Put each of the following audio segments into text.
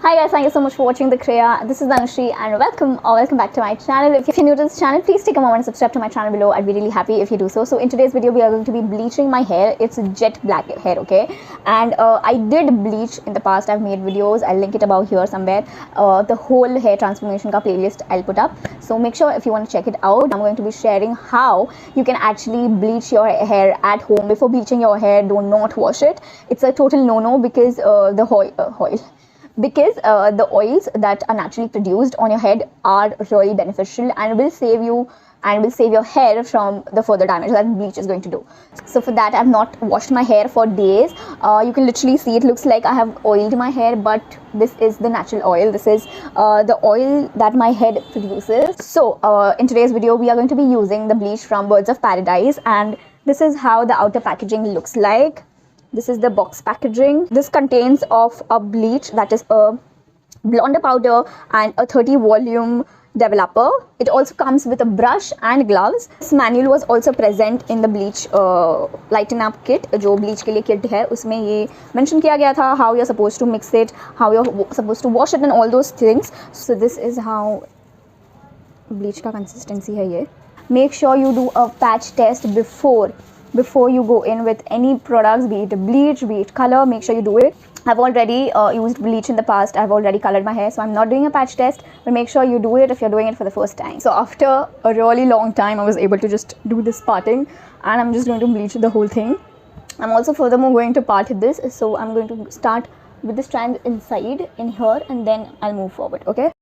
Hi guys, thank you so much for watching the Kriya. This is Dhanushri and welcome back to my channel. If you're new to this channel, please take a moment and subscribe to my channel below. I'd be really happy if you do so. So in today's video, we are going to be bleaching my hair. It's jet black hair, okay? And I did bleach in the past. I've made videos. I'll link it above here somewhere. The whole hair transformation ka playlist I'll put up. So make sure if you want to check it out. I'm going to be sharing how you can actually bleach your hair at home. Before bleaching your hair, do not wash it. It's a total no-no because the oils that are naturally produced on your head are really beneficial and will save you and will save your hair from the further damage that bleach is going to do. So for that, I've not washed my hair for days. You can literally see it looks like I have oiled my hair, but this is the natural oil. This is the oil that my head produces. So in today's video, we are going to be using the bleach from Birds of Paradise, and this is how the outer packaging looks like. This is the box packaging. This contains of a bleach, that is a blonder powder and a 30 volume developer. It also comes with a brush and gloves. This manual was also present in the bleach lighten up kit, जो bleach के लिए kit है, उसमें ये mention किया गया था how you're supposed to mix it, how you're supposed to wash it and all those things. So this is how bleach का consistency है ये. Make sure you do a patch test before you go in with any products, be it bleach, be it color. Make sure you do it. I've already used bleach in the past. I've already colored my hair, so I'm not doing a patch test, but make sure you do it if you're doing it for the first time. So after a really long time, I was able to just do this parting, and I'm just going to bleach the whole thing. I'm also furthermore going to part this, so I'm going to start with the strands inside in here, and then I'll move forward, okay?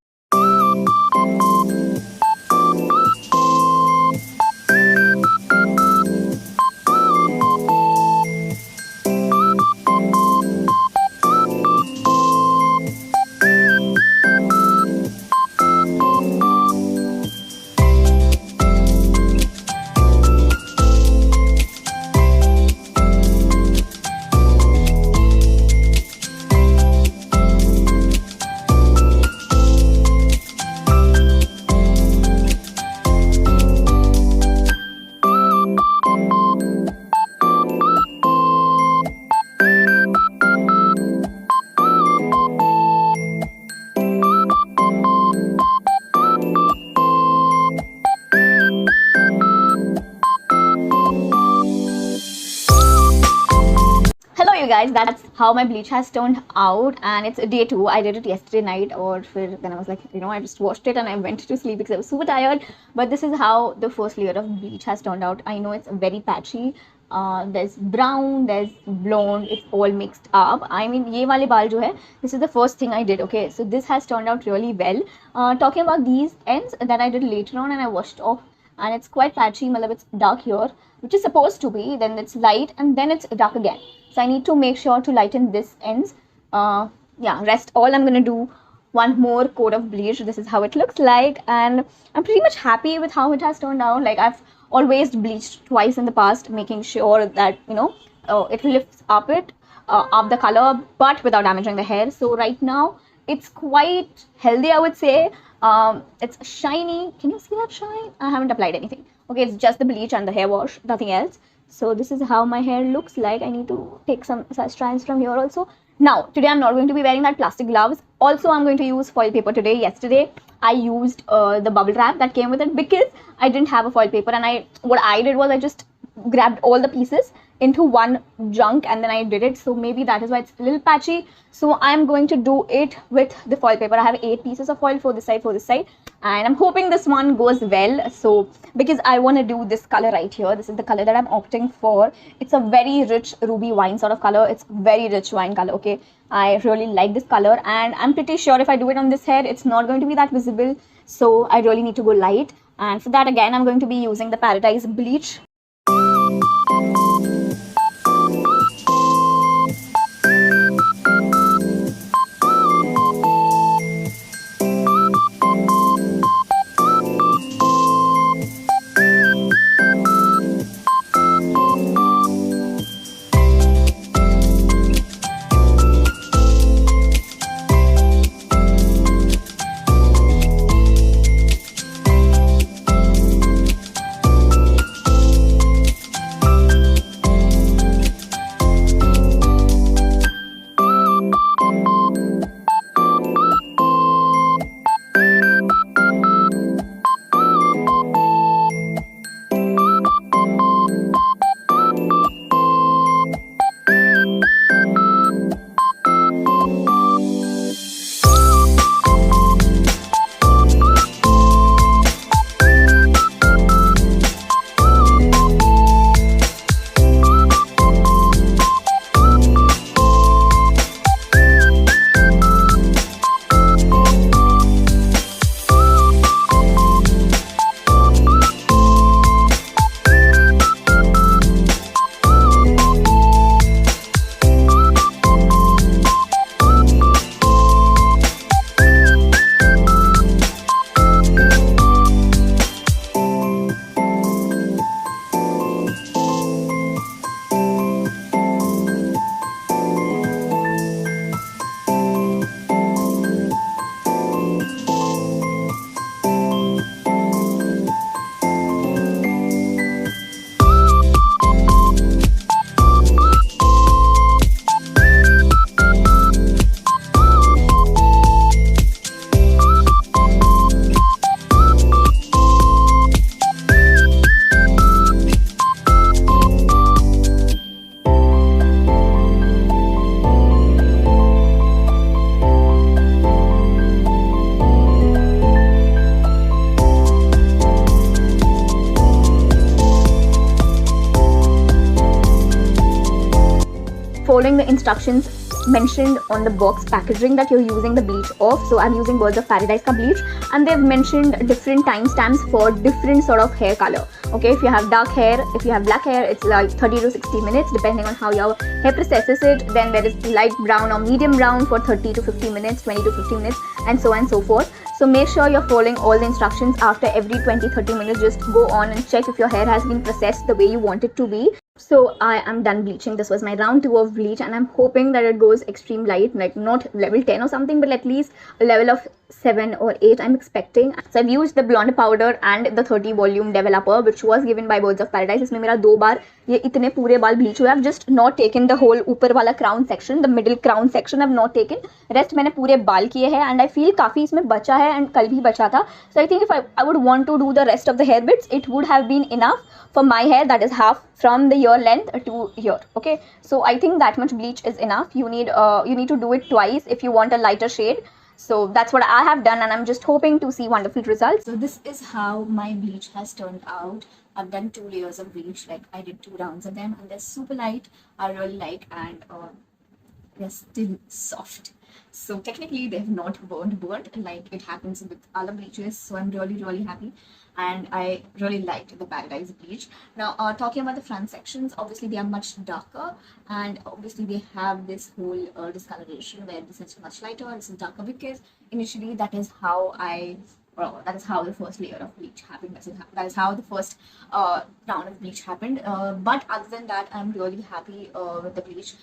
Guys, that's how my bleach has turned out, and it's day 2. I did it yesterday night, or then I was like, I just washed it and I went to sleep because I was super tired. But this is how the first layer of bleach has turned out. I know it's very patchy. There's brown, there's blonde, it's all mixed up. I mean, ye wale baal jo hai, this is the first thing I did, okay? So this has turned out really well. Talking about these ends that I did later on and I washed off, and it's quite patchy, malab it's dark here, which is supposed to be, then it's light, and then it's dark again. So I need to make sure to lighten this ends. Yeah, rest all I'm going to do one more coat of bleach. This is how it looks like, and I'm pretty much happy with how it has turned out. Like, I've always bleached twice in the past, making sure that, it lifts up the color, but without damaging the hair. So right now, it's quite healthy, I would say. It's shiny. Can you see that shine? I haven't applied anything. Okay, it's just the bleach and the hair wash, nothing else. So this is how my hair looks like. I need to take some strands from here also. Now, today I'm not going to be wearing that plastic gloves. Also, I'm going to use foil paper today. Yesterday, I used the bubble wrap that came with it because I didn't have a foil paper. And what I did was I just grabbed all the pieces into one junk and then I did it. So maybe that is why it's a little patchy. So I'm going to do it with the foil paper. I have 8 pieces of foil for this side, and I'm hoping this one goes well. So because I want to do this color right here, this is the color that I'm opting for. It's a very rich ruby wine sort of color. It's very rich wine color, okay? I really like this color, and I'm pretty sure if I do it on this hair, it's not going to be that visible. So I really need to go light, and for that again I'm going to be using the Paradyes bleach. following the instructions mentioned on the box packaging that you're using the bleach of. So I'm using Birds of Paradise ka bleach, and they've mentioned different timestamps for different sort of hair color. Okay, if you have dark hair, if you have black hair, it's like 30 to 60 minutes depending on how your hair processes it. Then there is light brown or medium brown for 30 to 50 minutes, 20 to 50 minutes, and so on and so forth. So make sure you're following all the instructions. After every 20-30 minutes, just go on and check if your hair has been processed the way you want it to be. So I am done bleaching. This was my round 2 of bleach, and I'm hoping that it goes extreme light, like not level 10 or something, but at least a level of 7 or 8 I'm expecting. So I've used the blonde powder and the 30 volume developer, which was given by Birds of Paradise. इसमें मेरा 2 बार ये इतने पूरे बाल bleach हुए. I've just not taken the whole ऊपर वाला crown section, the middle crown section I've not taken. Rest मैंने पूरे बाल किए हैं, and I feel काफ़ी इसमें बचा है, and कल भी बचा था. So I think if I would want to do the rest of the hair bits, it would have been enough for my hair, that is half from the ear length to here. Okay, so I think that much bleach is enough. You need to do it twice if you want a lighter shade. So that's what I have done, and I'm just hoping to see wonderful results. So this is how my bleach has turned out. I've done 2 layers of bleach, like I did 2 rounds of them, and they're super light. I really like, and they're still soft. So technically they have not burnt like it happens with other bleaches. So I'm really happy, and I really liked the Paradise bleach. Now talking about the front sections, obviously they are much darker, and obviously they have this whole discoloration where this is much lighter and this is darker, because initially that is how that is how the first layer of bleach happened. That is how the first round of bleach happened. But other than that, I'm really happy with the bleach.